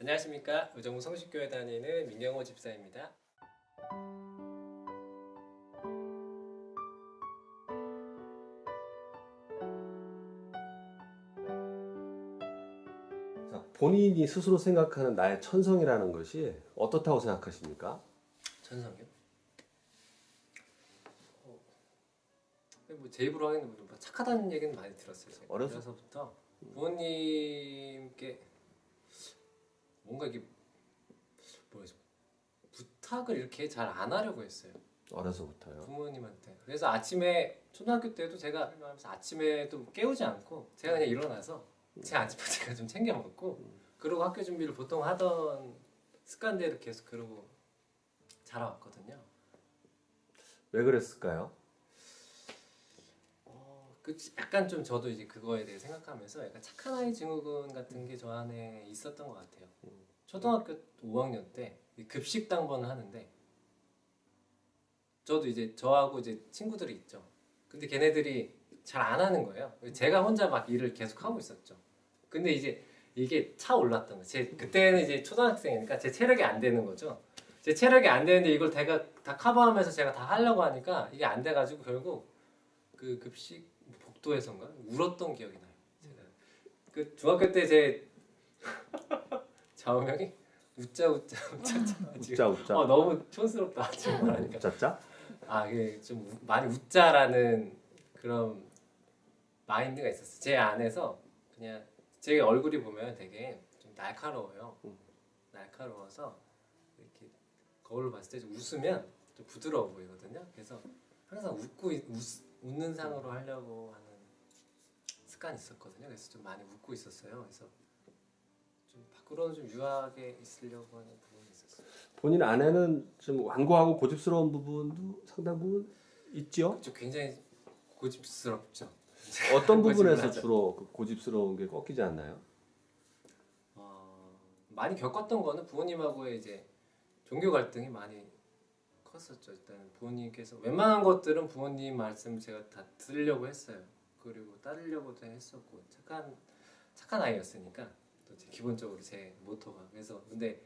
안녕하십니까. 의정부 성식교회 다니는 민경호 집사입니다. 자, 본인이 스스로 생각하는 나의 천성이라는 것이 어떻다고 생각하십니까? 천성이요? 제 입으로 하기는 뭐 착하다는 얘기는 많이 들었어요. 제가. 어려서부터 부모님께 뭔가 이게 뭐지 부탁을 이렇게 잘 안 하려고 했어요. 어려서부터요. 부모님한테. 그래서 아침에 초등학교 때도 제가 하면서 아침에도 깨우지 않고 제가 그냥 일어나서 제 아침을 제가 좀 챙겨 먹고 그러고 학교 준비를 보통 하던 습관대로 계속 그러고 자라왔거든요. 왜 그랬을까요? 그 약간 좀 저도 이제 그거에 대해 생각하면서 약간 착한 아이 증후군 같은 게 저 안에 있었던 것 같아요. 초등학교 5학년 때 급식 당번을 하는데 저도 이제 저하고 이제 친구들이 있죠. 근데 걔네들이 잘 안 하는 거예요. 제가 혼자 막 일을 계속 하고 있었죠. 근데 이제 이게 차 올랐던 거예요. 그때는 이제 초등학생이니까 제 체력이 안 되는 거죠. 제 체력이 안 되는데 이걸 제가 다 커버하면서 제가 다 하려고 하니까 이게 안 돼가지고 결국 그 급식 복도에선가 울었던 기억이 나요. 제가 그 중학교 때 제 좌우명이 웃자 웃자. 너무 촌스럽다 지금 말하니까. 웃자짜? 이게 좀 많이 웃자라는 그런 마인드가 있었어요. 제 안에서 그냥 제 얼굴이 보면 되게 좀 날카로워요. 날카로워서 이렇게 거울을 봤을 때 좀 웃으면 좀 부드러워 보이거든요. 그래서 항상 웃는 상으로 하려고 하는 습관이 있었거든요. 그래서 좀 많이 웃고 있었어요. 그래서 좀 밖으로는 좀 유하게 있으려고 하는 부분이 있었어요. 본인 안에는 좀 완고하고 고집스러운 부분도 상당 부분 있죠? 그렇죠. 굉장히 고집스럽죠. 어떤 부분에서 거짓말하죠. 주로 그 고집스러운 게 꺾이지 않나요? 많이 겪었던 거는 부모님하고의 이제 종교 갈등이 많이 컸었죠. 일단 부모님께서 웬만한 것들은 부모님 말씀 제가 다 들으려고 했어요. 그리고 따르려고도 했었고 착한 아이였으니까 또 기본적으로 제 모토가. 그래서 근데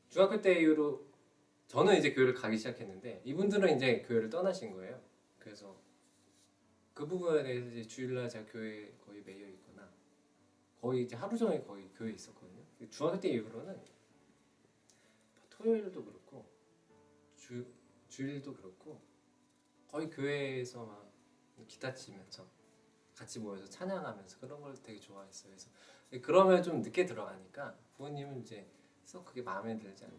중학교 때 이후로 저는 이제 교회를 가기 시작했는데 이분들은 이제 교회를 떠나신 거예요. 그래서 그 부분에 대해서 이제 주일날 제가 교회에 거의 매여 있거나 거의 이제 하루 종일 거의 교회에 있었거든요. 중학교 때 이후로는 토요일도 그렇고 주일도 그렇고 거의 교회에서 막 기타 치면서 같이 모여서 찬양하면서 그런 걸 되게 좋아했어요. 그래서 그러면 좀 늦게 들어가니까 부모님은 이제 썩 그게 마음에 들지 않는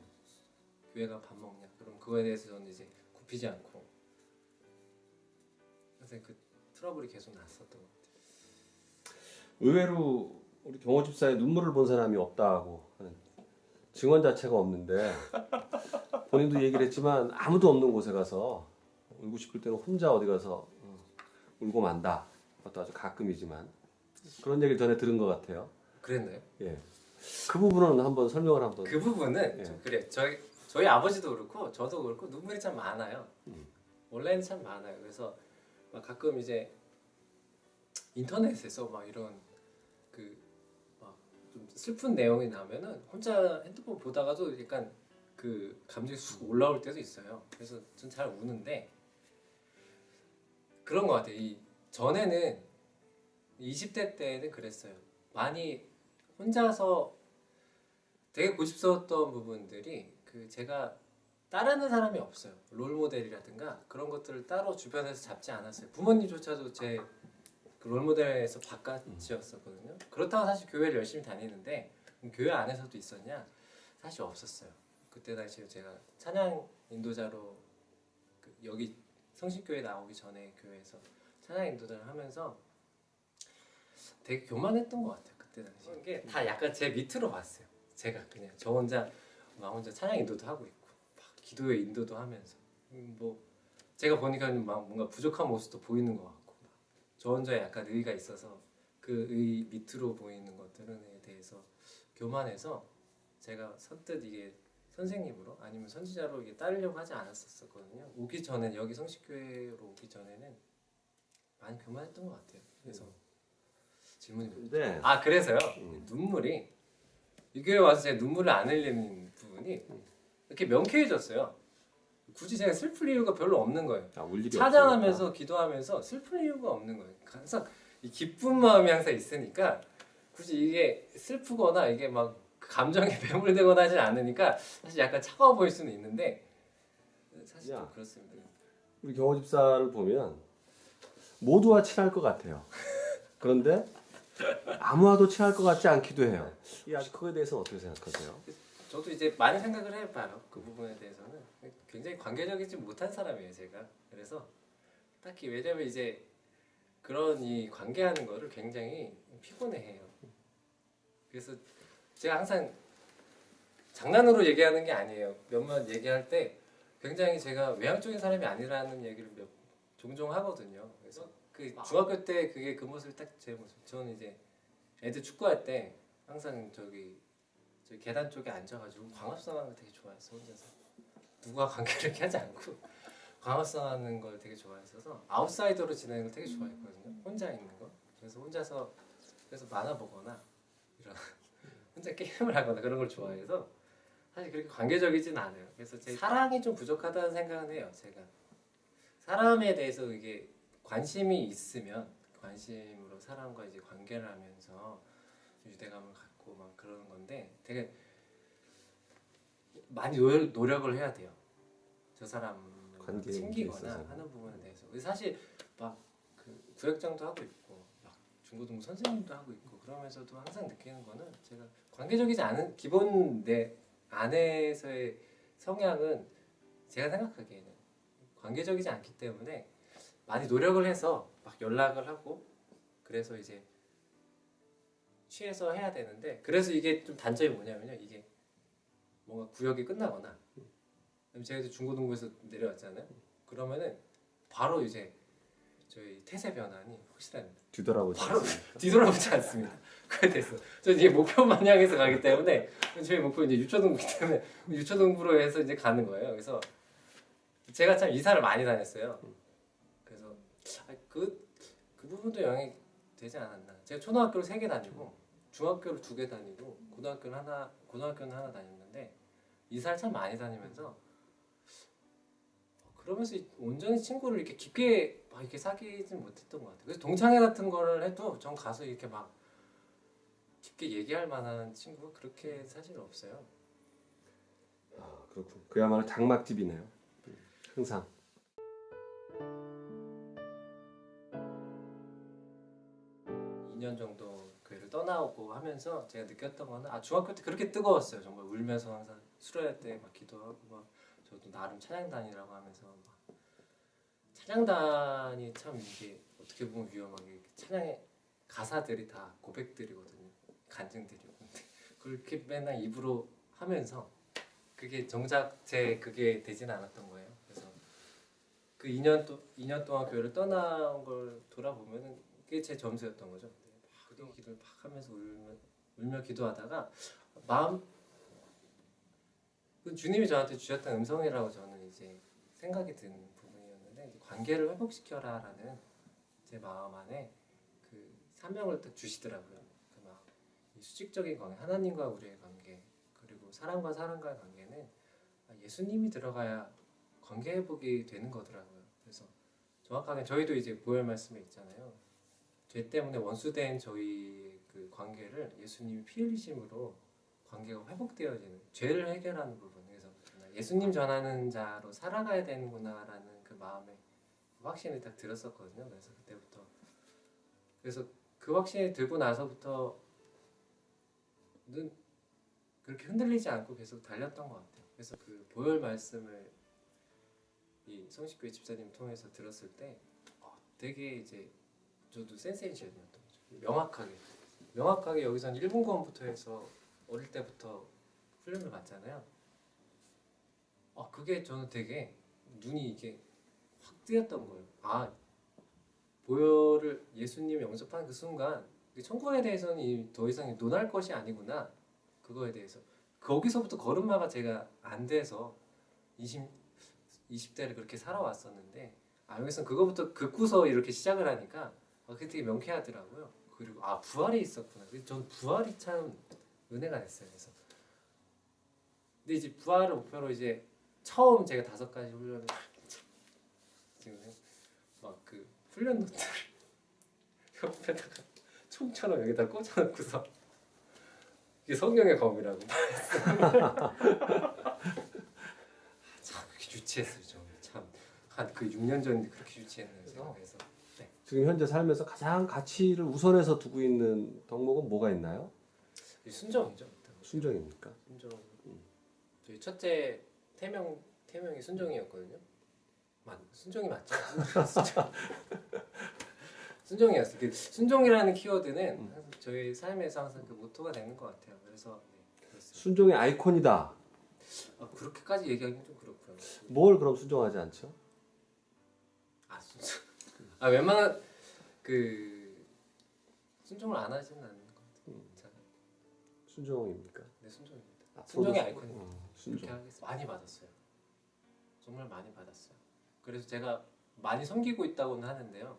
교회가 밥 먹냐 그럼 그거에 대해서 저는 이제 굽히지 않고 그래서 그 트러블이 계속 났었던 것 같아요. 의외로 우리 경호 집사의 눈물을 본 사람이 없다고 하는 증언 자체가 없는데 본인도 얘기를 했지만 아무도 없는 곳에 가서 울고 싶을 때는 혼자 어디 가서 울고 만다. 그것도 아주 가끔이지만 그런 얘기를 전에 들은 것 같아요. 그랬나요? 예. 그 부분은 한번 설명을 한번. 그 부분은 예. 좀 그래요. 저희 아버지도 그렇고 저도 그렇고 눈물이 참 많아요. 원래는 참 많아요. 그래서 막 가끔 이제 인터넷에서 막 이런 그 막 좀 슬픈 내용이 나면은 혼자 핸드폰 보다가도 약간 그 감정이 쑥 올라올 때도 있어요. 그래서 전 잘 우는데 그런 것 같아요. 이 전에는 20대 때는 그랬어요. 많이 혼자서 되게 고집스러웠던 부분들이 그 제가 따르는 사람이 없어요. 롤 모델이라든가 그런 것들을 따로 주변에서 잡지 않았어요. 부모님조차도 제 그 롤 모델에서 바깥이었었거든요. 그렇다고 사실 교회를 열심히 다니는데 교회 안에서도 있었냐? 사실 없었어요. 그때 당시에 제가 찬양 인도자로 여기 성신교회 나오기 전에 교회에서 찬양 인도자를 하면서 되게 교만했던 것 같아요. 그때 당시 이게 다 약간 제 밑으로 봤어요. 제가 그냥 저 혼자 막 혼자 찬양 인도도 하고 있고 막 기도의 인도도 하면서 뭐 제가 보니까 막 뭔가 부족한 모습도 보이는 것 같고 저 혼자 약간 의의가 있어서 그 의 밑으로 보이는 것들에 대해서 교만해서 제가 선뜻 이게 선생님으로 아니면 선지자로 이게 따르려고 하지 않았었거든요. 오기 전에 여기 성식교회로 오기 전에는 많이 교만했던 것 같아요. 그래서 질문이 근데 그래서요 눈물이 이 교회 와서 제가 눈물을 안 흘리는 부분이 이렇게 명쾌해졌어요. 굳이 제가 슬플 이유가 별로 없는 거예요. 울 일이 찬양하면서 기도하면서 슬플 이유가 없는 거예요. 항상 이 기쁜 마음이 항상 있으니까 굳이 이게 슬프거나 이게 막 감정에 매몰되거나 하진 않으니까 사실 약간 차가워 보일 수는 있는데 사실 좀 그렇습니다. 우리 경호 집사를 보면 모두와 친할 것 같아요. 그런데 아무와도 친할 것 같지 않기도 해요. 혹시 그거에 대해서 어떻게 생각하세요? 저도 이제 많이 생각을 해봐요. 그 부분에 대해서는 굉장히 관계적이지 못한 사람이에요, 제가. 그래서 딱히 왜냐면 이제 그런 이 관계하는 거를 굉장히 피곤해해요. 그래서 제가 항상 장난으로 얘기하는 게 아니에요. 몇몇 얘기할 때 굉장히 제가 외향적인 사람이 아니라는 얘기를 종종 하거든요. 그래서 그 중학교 때 그게 그 모습이 딱 제 모습. 저는 이제 애들 축구할 때 항상 저기 계단 쪽에 앉아가지고 광합성하는 걸 되게 좋아했어 혼자서. 누구와 관계를 이렇게 하지 않고 광합성하는 걸 되게 좋아했어서 아웃사이더로 지내는 걸 되게 좋아했거든요. 혼자 있는 거. 그래서 혼자서 그래서 만화 보거나 이런 혼자 게임을 하거나 그런 걸 좋아해서 사실 그렇게 관계적이진 않아요. 그래서 제 사랑이 좀 부족하다는 생각은 해요. 제가 사람에 대해서 이게 관심이 있으면 관심으로 사람과 이제 관계를 하면서 유대감을 갖고 막 그러는 건데 되게 많이 노력을 해야 돼요. 저 사람을 챙기거나 하는 부분에 대해서. 사실 막 그 구역장도 하고 있고 막 중고등부 선생님도 하고 있고 그러면서도 항상 느끼는 거는 제가 관계적이지 않은 기본 내 안에서의 성향은 제가 생각하기에는 관계적이지 않기 때문에 많이 노력을 해서 막 연락을 하고 그래서 이제 취해서 해야 되는데 그래서 이게 좀 단점이 뭐냐면요. 이게 뭔가 구역이 끝나거나 제가 이제 중고등부에서 내려왔잖아요. 그러면은 바로 이제 저희 태세 변환이 확실합니다. 뒤돌아보지 바로 않습니다. 뒤돌아보지 않습니다. 그래 됐어. 저 이제 목표만 향해서 가기 때문에 저희 목표 이제 유초등부기 때문에 유초등부로 해서 이제 가는 거예요. 그래서 제가 참 이사를 많이 다녔어요. 그래서 그 부분도 영향이 되지 않았나. 제가 초등학교를 3개 다니고 중학교를 2개 다니고 고등학교는 하나 다녔는데 이사를 참 많이 다니면서 그러면서 온전히 친구를 이렇게 깊게 막 이렇게 사귀진 못했던 것 같아요. 그래서 동창회 같은 거를 해도 전 가서 이렇게 막 깊게 얘기할 만한 친구가 그렇게 사실 없어요. 그렇군. 그야말로 장막집이네요. 항상. 2년 정도 교회를 떠나오고 하면서 제가 느꼈던 거는 중학교 때 그렇게 뜨거웠어요. 정말 울면서 항상 수련회 때 막 기도하고 막 저도 나름 찬양단이라고 하면서 막 찬양단이 참 이게 어떻게 보면 위험하게 찬양의 가사들이 다 고백들이거든요. 간증들이고 근데 그렇게 맨날 입으로 하면서 그게 정작 그게 되진 않았던 거예요. 그래서 그 2년 동안 교회를 떠나온 걸 돌아보면은 그게 제 점수였던 거죠. 막 기도를 막 하면서 울며 기도하다가 마음 그 주님이 저한테 주셨던 음성이라고 저는 이제 생각이 든 부분이었는데 관계를 회복시켜라라는 제 마음 안에 그 사명을 딱 주시더라고요. 막 수직적인 관계, 하나님과 우리의 관계 그리고 사람과 사람과의 관계는 예수님이 들어가야 관계 회복이 되는 거더라고요. 그래서 정확하게 저희도 이제 보혈 말씀에 있잖아요. 죄 때문에 원수된 저희 그 관계를 예수님이 피 흘리심으로 관계가 회복되어지는 죄를 해결하는 부분. 그래서 예수님 전하는 자로 살아가야 되는구나라는 그 마음에 확신을 딱 들었었거든요. 그래서 그때부터 그래서 그 확신이 들고 나서부터는 그렇게 흔들리지 않고 계속 달렸던 것 같아요. 그래서 그 보혈 말씀을 이 성식교회 집사님 통해서 들었을 때 되게 이제 저도 센세이션이었던 거죠. 명확하게 여기서는 1분 구원부터 해서 어릴 때부터 훈련을 받잖아요. 그게 저는 되게 눈이 이게 확 뜨였던 거예요. 보혈을 예수님이 영접하는 그 순간 천국에 대해서는 더 이상 논할 것이 아니구나. 그거에 대해서 거기서부터 걸음마가 제가 안 돼서 20대를 그렇게 살아왔었는데 여기서는 그거부터 긋고서 이렇게 시작을 하니까 그게 되게 명쾌하더라고요. 그리고 부활이 있었구나. 전 부활이 참 은혜가 됐어요. 그래서 근데 이제 부활을 목표로 이제 처음 제가 5가지 훈련을 지금 막 그 훈련 노트를 옆에다가 총처럼 여기다 꽂아놓고서 이게 성령의 검이라고 참 그렇게 유치했어요. 참한 그 6년 전인데 그렇게 유치했네요. 제가. 그래서 지금 현재 삶에서 가장 가치를 우선해서 두고 있는 덕목은 뭐가 있나요? 이 순종이죠. 일단. 순종입니까? 순종. 저희 첫째 태명이 순종이었거든요. 순종이 맞죠? 순종. 순종이었어요. 그 순종이라는 키워드는 항상 저희 삶에서 항상 그 모토가 되는 것 같아요. 그래서 그렇습니다. 순종의 아이콘이다. 그렇게까지 얘기하기는 좀 그렇고요. 뭘 그럼 순종하지 않죠? 순종. 웬만한 그 순종을 안 하지는 않는 것 같아요. 순종입니까? 네, 순종입니다. 순종의 앞으로도- 아이콘입니다. 그렇게 순종. 하겠습니다. 많이 받았어요. 정말 많이 받았어요. 그래서 제가 많이 섬기고 있다고는 하는데요.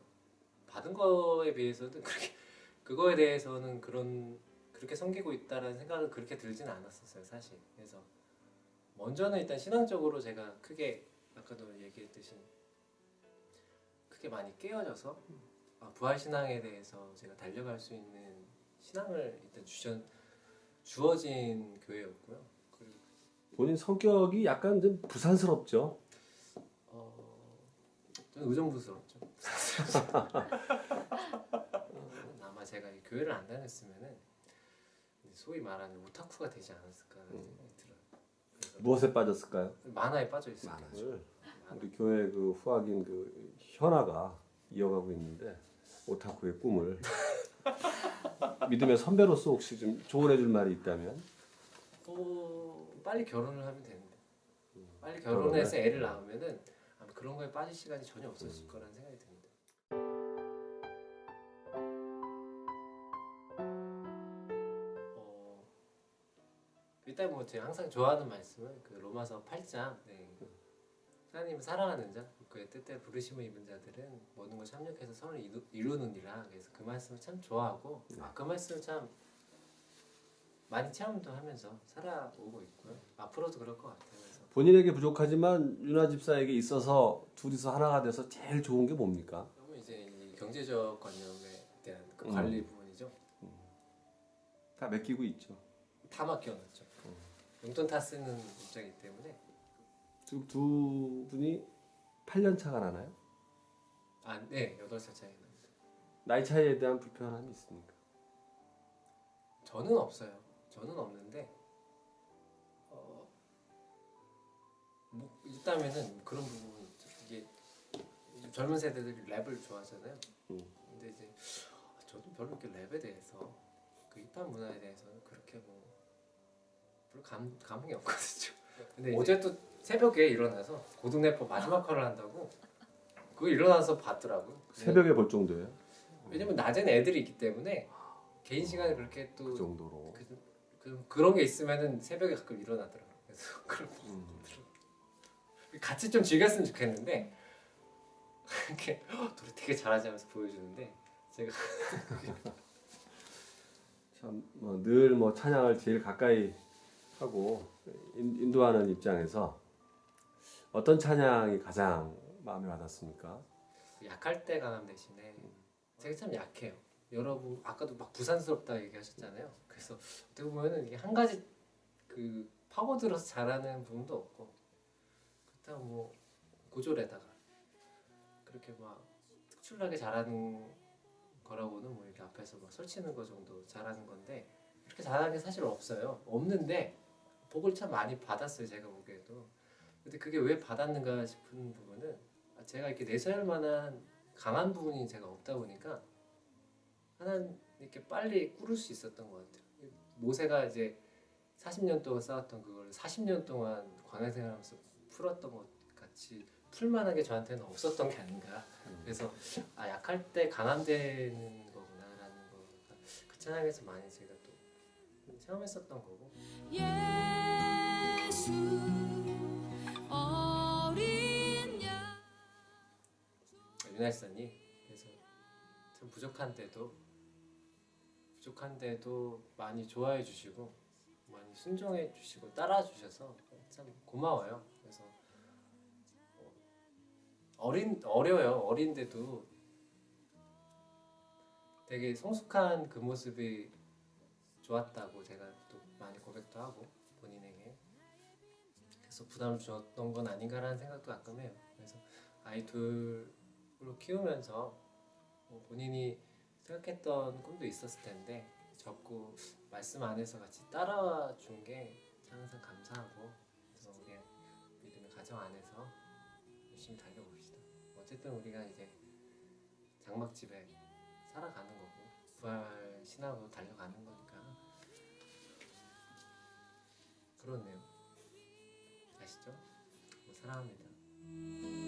받은 거에 비해서는 그거에 대해서는 그렇게 섬기고 있다라는 생각은 그렇게 들지는 않았었어요, 사실. 그래서 먼저는 일단 신앙적으로 제가 크게 아까도 얘기했듯이 크게 많이 깨어져서 부활 신앙에 대해서 제가 달려갈 수 있는 신앙을 일단 주어진 교회였고요. 그리고 본인 성격이 약간 좀 부산스럽죠. 저는 의정부스럽죠. 아마 제가 이 교회를 안 다녔으면은 소위 말하는 오타쿠가 되지 않았을까라는 생각이 들어요. 그래서 무엇에 빠졌을까요? 만화에 빠져 있어요. 우리 교회 그 후학인 그 현아가 이어가고 있는데 오타쿠의 꿈을 믿음의 선배로서 혹시 좀 조언해줄 말이 있다면? 빨리 결혼을 하면 되는데 빨리 결혼해서 애를 낳으면은 아마 그런 거에 빠질 시간이 전혀 없어질 거라는 생각이 듭니다. 일단 뭐 제가 항상 좋아하는 말씀은 그 로마서 8장 하나님을 사랑하는 자 그의 뜻대로 부르심을 입은 자들은 모든 것을 합력해서 선을 이루느니라. 그래서 그 말씀을 참 좋아하고 그 말씀을 참 많이 체험도 하면서 살아오고 있고요. 앞으로도 그럴 것 같아요. 그래서 본인에게 부족하지만 윤아 집사에게 있어서 둘이서 하나가 돼서 제일 좋은 게 뭡니까? 너무 이제 이 경제적 관념에 대한 그 관리 부분이죠. 다 맡기고 있죠. 다 맡겨놨죠. 용돈 다 쓰는 입장이기 때문에. 지금 두 분이 8년 차가 나나요? 네, 8살 차이 납니다. 나이 차이에 대한 불편함이 있습니까? 저는 없어요. 저는 없는데 뭐 있다면은 그런 부분 이게 요즘 젊은 세대들이 랩을 좋아하잖아요. 근데 이제 저도 별로 이렇게 랩에 대해서 그 힙합 문화에 대해서는 그렇게 뭐 별로 감흥이 없거든요. 근데 어제 또 새벽에 일어나서 고등 래퍼 마지막 화를 한다고 그거 일어나서 봤더라고요. 새벽에 볼 정도예요? 왜냐면 낮에는 애들이 있기 때문에 개인 시간에 그렇게 또 그 정도로. 그런 게 있으면은 새벽에 가끔 일어나더라고요. 그래서 그런 같이 좀 즐겼으면 좋겠는데 이렇게 노래 되게 잘하지 않아서 보여주는데 제가 참 늘 뭐 찬양을 제일 가까이 하고 인도하는 입장에서 어떤 찬양이 가장 마음에 와닿습니까? 약할 때 강함 대신에 제가 참 약해요. 여러분 아까도 막 부산스럽다 얘기하셨잖아요. 그래서 어떻게 보면은 이게 한 가지 그 파고들어서 잘하는 부분도 없고 그렇다고 뭐 고졸에다가 그렇게 막 특출나게 잘하는 거라고는 뭐 이렇게 앞에서 막 설치는 거 정도 잘하는 건데 이렇게 잘하는 게 사실 없어요. 없는데 복을 참 많이 받았어요. 제가 보기에도. 근데 그게 왜 받았는가 싶은 부분은 제가 이렇게 내세울 만한 강한 부분이 제가 없다 보니까 하나님께 빨리 꾸릴 수 있었던 것 같아요. 모세가 이제 40년 동안 쌓았던 그걸 40년 동안 광야 생활하면서 풀었던 것 같이 풀만한 게 저한테는 없었던 게 아닌가. 그래서 약할 때 강함되는 거구나라는 거. 그 찬양에서 많이 제가 또 체험했었던 거고. 예수 어린 양 윤활산이 그래서 참 부족한 때도 부족한데도 많이 좋아해 주시고 많이 순종해 주시고 따라 주셔서 참 고마워요. 그래서 어려요. 어린데도 되게 성숙한 그 모습이 좋았다고 제가 또 많이 고백도 하고 본인에게 그래서 부담을 주었던 건 아닌가라는 생각도 가끔 해요. 그래서 아이 둘로 키우면서 본인이 생각했던 꿈도 있었을 텐데 자꾸 말씀 안에서 같이 따라와 준 게 항상 감사하고 그래서 우리 믿음의 가정 안에서 열심히 달려봅시다. 어쨌든 우리가 이제 장막집에 살아가는 거고 부활 신학으로 달려가는 거니까 그렇네요. 아시죠? 사랑합니다.